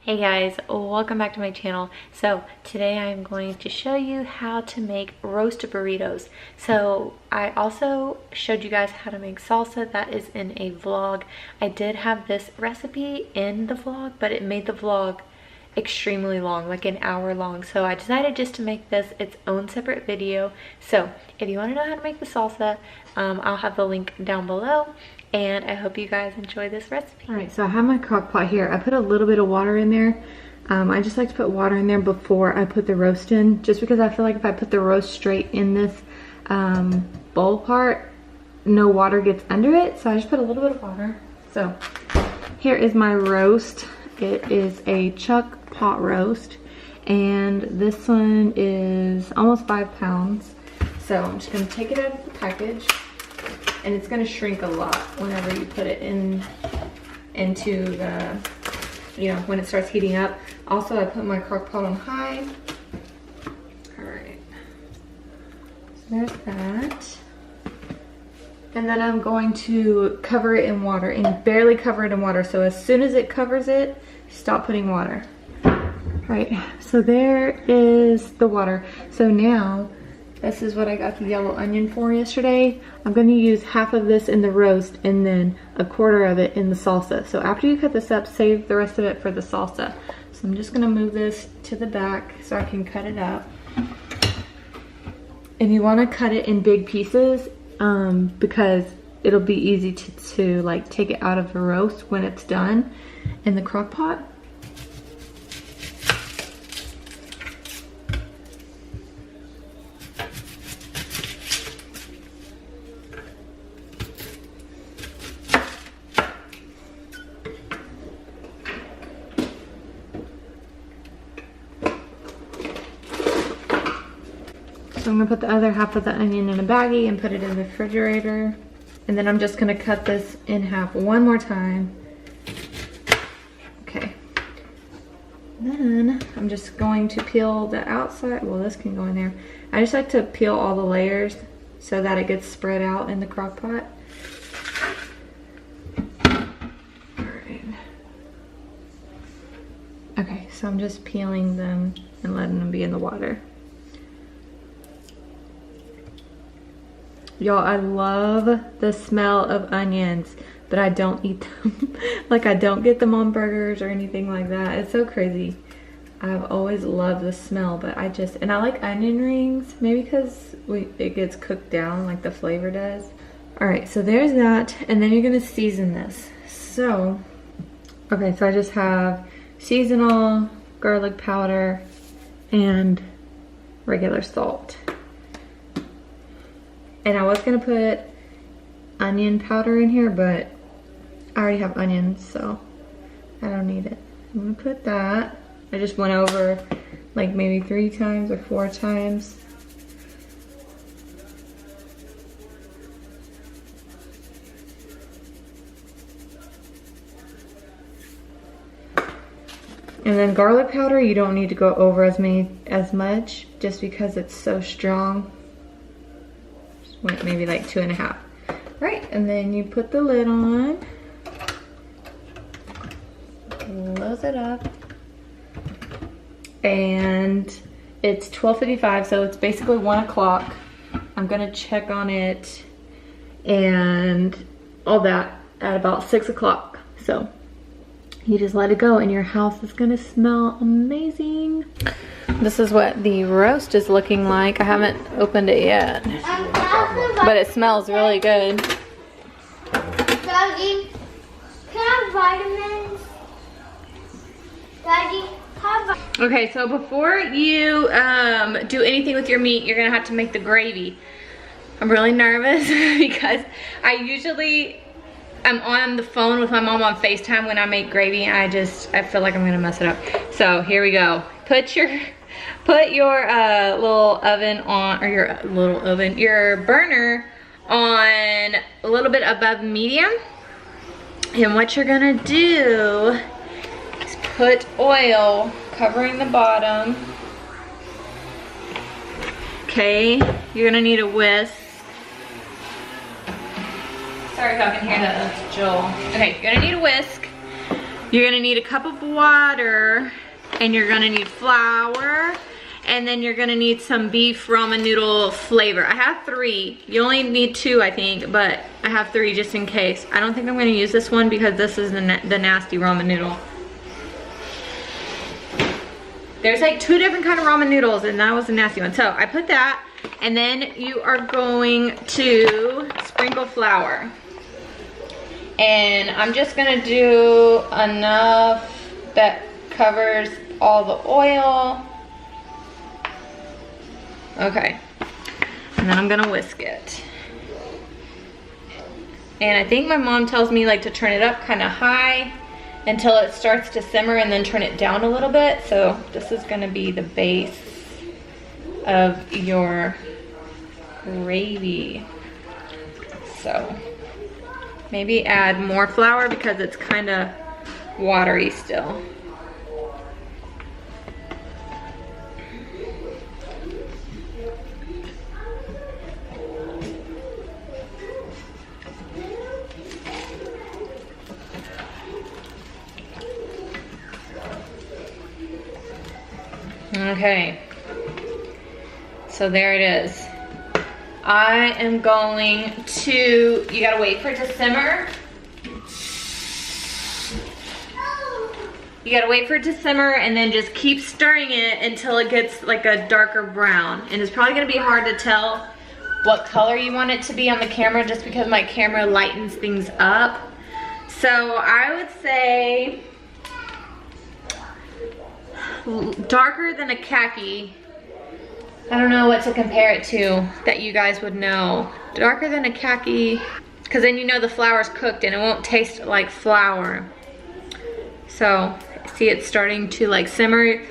Hey guys, welcome back to my channel. So today I'm going to show you how to make roasted burritos. So I also showed you guys how to make salsa. That is in a vlog. I did have this recipe in the vlog, but it made the vlog extremely long, like an hour long. So I decided just to make this its own separate video. So if you want to know how to make the salsa, I'll have the link down below. And I hope you guys enjoy this recipe. All right, so I have my crock pot here. I put a little bit of water in there. I just like to put water in there before I put the roast in, just because I feel like if I put the roast straight in this bowl part, no water gets under it. So I just put a little bit of water. So here is my roast. It is a chuck pot roast, and this one is almost 5 pounds. So I'm just gonna take it out of the package. And it's gonna shrink a lot whenever you put it into the, when it starts heating up. Also, I put my crock pot on high. All right, so there's that. And then I'm going to cover it in water and barely cover it in water. So as soon as it covers it, stop putting water. All right, so there is the water. So now, this is what I got the yellow onion for yesterday. I'm going to use half of this in the roast and then a quarter of it in the salsa. So after you cut this up, save the rest of it for the salsa. So I'm just going to move this to the back so I can cut it up. And you want to cut it in big pieces because it'll be easy to like take it out of the roast when it's done in the crock pot. So I'm gonna put the other half of the onion in a baggie and put it in the refrigerator. And then I'm just gonna cut this in half one more time. Okay. Then I'm just going to peel the outside. Well, this can go in there. I just like to peel all the layers so that it gets spread out in the crock pot. All right. Okay, so I'm just peeling them and letting them be in the water. Y'all, I love the smell of onions, but I don't eat them. Like, I don't get them on burgers or anything like that. It's so crazy. I've always loved the smell, but and I like onion rings, maybe because it gets cooked down like the flavor does. All right, so there's that, and then you're gonna season this. So, okay, so I just have seasonal, garlic powder, and regular salt. And I was gonna put onion powder in here, but I already have onions, so I don't need it. I'm gonna put that. I just went over like maybe 3 times or 4 times. And then garlic powder, you don't need to go over as much just because it's so strong. Went maybe like 2.5. Right, and then you put the lid on, close it up, and it's 12:55, so it's basically 1 o'clock. I'm gonna check on it and all that at about 6 o'clock. So you just let it go and your house is gonna smell amazing. This is what the roast is looking like. I haven't opened it yet, but it smells really good. Daddy, can I have vitamins? Daddy, have Okay, so before you do anything with your meat, you're gonna have to make the gravy. I'm really nervous because I'm on the phone with my mom on FaceTime when I make gravy, and I feel like I'm gonna mess it up. So here we go. Put your little oven on, or your burner on a little bit above medium. And what you're gonna do is put oil covering the bottom. Okay, you're gonna need a whisk. Sorry if I can hear the Joel. Okay, you're gonna need a whisk. You're gonna need a cup of water, and you're gonna need flour, and then you're gonna need some beef ramen noodle flavor. I have 3. You only need 2, I think, but I have 3 just in case. I don't think I'm gonna use this one because this is the nasty ramen noodle. There's like 2 different kind of ramen noodles, and that was the nasty one. So I put that, and then you are going to sprinkle flour. And I'm just gonna do enough that covers all the oil. Okay, and then I'm gonna whisk it. And I think my mom tells me like to turn it up kind of high until it starts to simmer and then turn it down a little bit. So this is gonna be the base of your gravy. So maybe add more flour because it's kind of watery still. Okay, so there it is. I am going to, you gotta wait for it to simmer. You gotta wait for it to simmer and then just keep stirring it until it gets like a darker brown. And it's probably gonna be hard to tell what color you want it to be on the camera just because my camera lightens things up. So I would say darker than a khaki. I don't know what to compare it to that you guys would know. Darker than a khaki, because then you know the flour's cooked and it won't taste like flour. So, see it's starting to like simmer.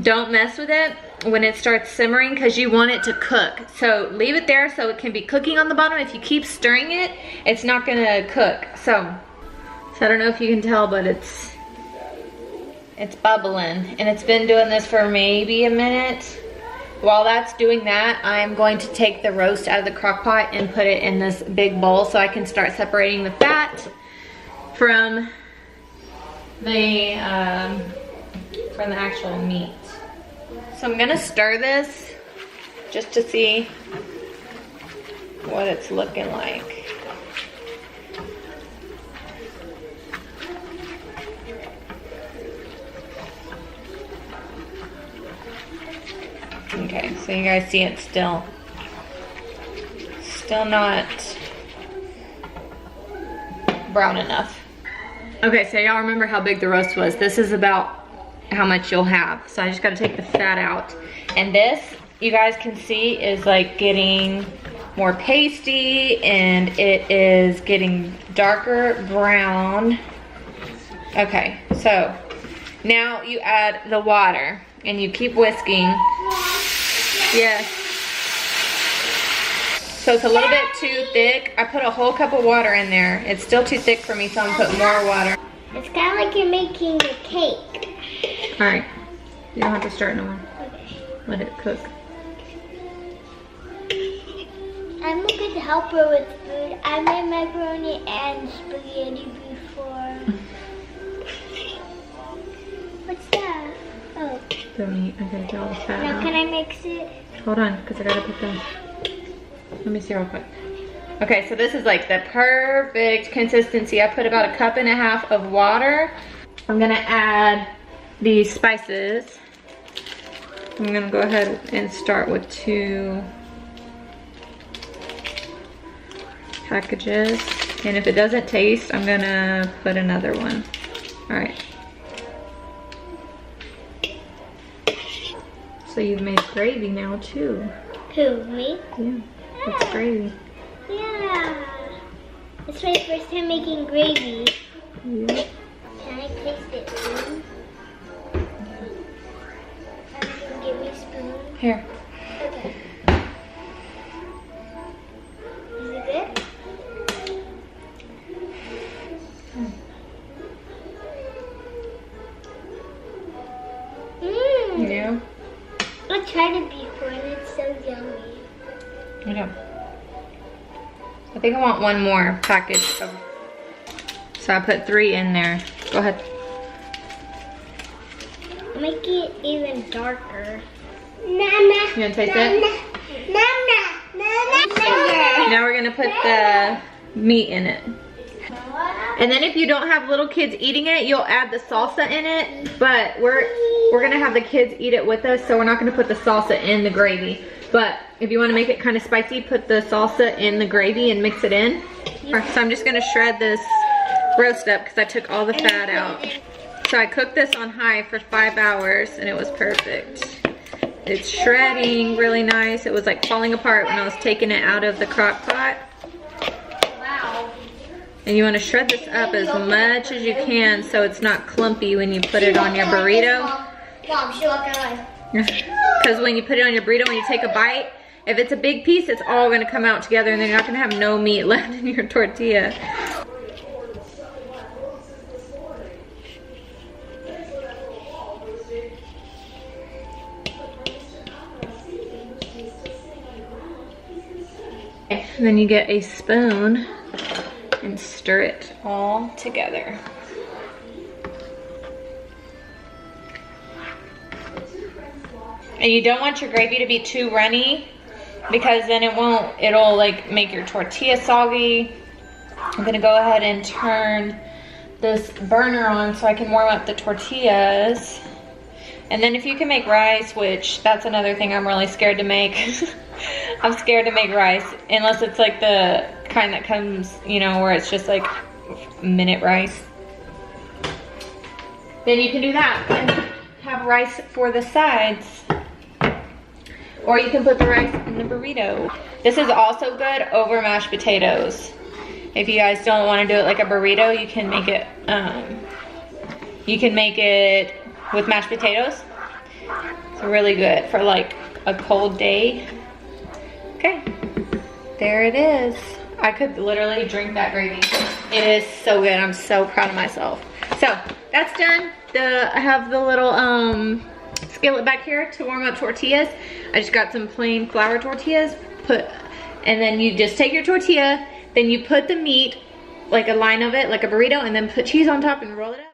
Don't mess with it when it starts simmering because you want it to cook. So leave it there so it can be cooking on the bottom. If you keep stirring it, it's not gonna cook. So I don't know if you can tell, but it's bubbling, and it's been doing this for maybe a minute. While that's doing that, I'm going to take the roast out of the crock pot and put it in this big bowl so I can start separating the fat from the actual meat. So I'm gonna stir this just to see what it's looking like. Okay, so you guys see it's still not brown enough. Okay, so y'all remember how big the roast was. This is about how much you'll have. So I just gotta take the fat out. And this, you guys can see, is like getting more pasty and it is getting darker brown. Okay, so now you add the water and you keep whisking. Yes. So it's a little bit too thick. I put a whole cup of water in there. It's still too thick for me, so I'm gonna put more water. It's kind of like you're making a cake. All right. You don't have to start no more. Okay. Let it cook. I'm a good helper with food. I made macaroni and spaghetti before. What's that? Oh. The meat. I gotta get all the fat Now out. can I mix it? Hold on, because I gotta put the... Let me see real quick. Okay, so this is like the perfect consistency. I put about 1.5 cups of water. I'm gonna add these spices. I'm gonna go ahead and start with 2 packages. And if it doesn't taste, I'm gonna put another one. All right. So you've made gravy now too. Who, me? Yeah, it's gravy. Yeah. It's my first time making gravy. Yeah. Can I taste it, please? Can you give me a spoon? Here. Okay. Is it good? Mmm. Yeah. I tried it before and it's so yummy. I know. I think I want one more package of, so I put 3 in there. Go ahead. make it even darker. You wanna taste it? Now we're gonna put the meat in it. And then if you don't have little kids eating it, you'll add the salsa in it. But we're gonna have the kids eat it with us, so we're not gonna put the salsa in the gravy. But if you wanna make it kind of spicy, put the salsa in the gravy and mix it in. So I'm just gonna shred this roast up because I took all the fat out. So I cooked this on high for 5 hours and it was perfect. It's shredding really nice. It was like falling apart when I was taking it out of the crock pot. Wow. And you want to shred this up as much as you can so it's not clumpy when you put it on your burrito. Because when you put it on your burrito, when you take a bite, if it's a big piece, it's all going to come out together and then you're not going to have no meat left in your tortilla. And then you get a spoon and stir it all together. And you don't want your gravy to be too runny because then it'll like make your tortilla soggy. I'm gonna go ahead and turn this burner on so I can warm up the tortillas. And then if you can make rice, which that's another thing I'm really scared to make. I'm scared to make rice unless it's like the kind that comes, you know, where it's just like minute rice. Then you can do that and have rice for the sides. Or you can put the rice in the burrito. This is also good over mashed potatoes. If you guys don't want to do it like a burrito, you can make it with mashed potatoes. It's really good for like a cold day. Okay, there it is. I could literally drink that gravy. It is so good. I'm so proud of myself. So that's done. I have the little skillet back here to warm up tortillas. I just got some plain flour tortillas. And then you just take your tortilla, then you put the meat, like a line of it, like a burrito, and then put cheese on top and roll it up.